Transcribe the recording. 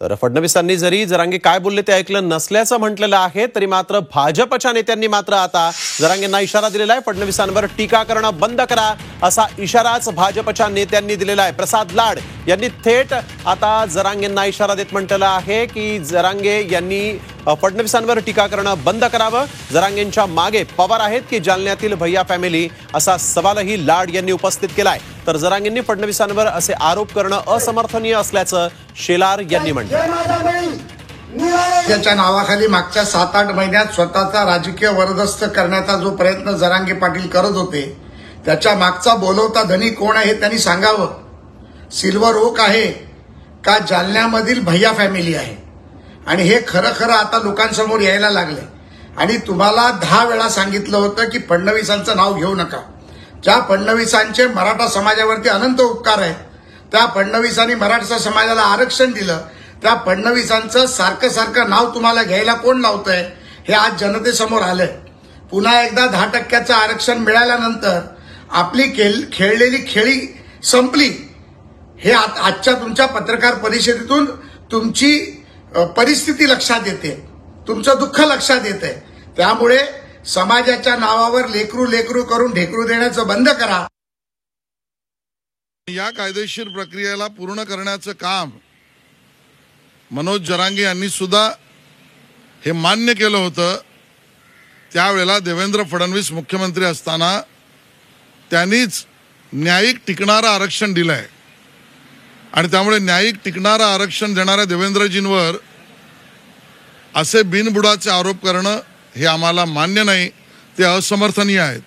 तर फडणवीसांनी जरी जरांगे काय बोलले ते ऐकलं नसल्याचं म्हटलेलं आहे, तरी मात्र भाजपच्या नेत्यांनी मात्र आता जरांगेंना इशारा दिलेला आहे. फडणवीसांवर टीका करणं बंद करा असा इशाराच भाजपच्या नेत्यांनी दिलेला आहे. प्रसाद लाड यांनी थेट आता जरांगेंना इशारा देत म्हटलेलं आहे की जरांगे यांनी फडणवीसांवर टीका करणं बंद करावं. जरांगेंच्या मागे पवार आहेत की जालन्यातील भैया फॅमिली, असा सवालही लाड यांनी उपस्थित केलाय. तर जरांगेंनी फडणवीसांवर असे आरोप करणं असमर्थनीय असल्याचं शेलार यांनी म्हटलं. त्याच्या नावाखाली मागच्या 7-8 महिन्यात स्वतःचा राजकीय वरदस्त करण्याचा जो प्रयत्न जरांगे पाटील करत होते, त्याच्या मागचा बोलवता धनी कोण आहे त्यांनी सांगावं. सिल्वर ओक आहे का जालन्यामधील भैया फॅमिली आहे? आणि हे खरं खरं आता लोकांसमोर यायला लागले. आणि तुम्हाला 10 वेळा सांगितलं होतं की फडणवीसांचं नाव घेऊ नका. ज्या फडणवीसांचे मराठा समाजावरती अनंत उपकार आहेत, त्या फडणवीसांनी मराठा समाजाला आरक्षण दिलं, त्या फडणवीसांचं सारखं सारखं नाव तुम्हाला घ्यायला कोण लावतंय हे आज जनतेसमोर आलंय. पुन्हा एकदा 10% आरक्षण मिळाल्यानंतर आपली खेळलेली खेळी संपली. हे आजच्या तुमच्या पत्रकार परिषदेतून तुमची परिस्थिती लक्षात येते, तुमचं दुःख लक्षात येते. त्यामुळे समाजाच्या नावावर लेकरू लेकरू करून ढेकरू देण्याचं बंद करा. या कायदेशीर प्रक्रियेला पूर्ण करण्याचं काम मनोज जरांगे यांनी सुद्धा हे मान्य केलं होतं. त्यावेळेला देवेंद्र फडणवीस मुख्यमंत्री असताना त्यांनीच न्यायिक टिकणारं आरक्षण दिलंय. आणि त्यामुळे न्यायिक टिकणारं आरक्षण देणाऱ्या देवेंद्रजींवर असे बिनबुडाचे आरोप करणं हे आम्हाला मान्य नाही, ते असमर्थनीय आहेत.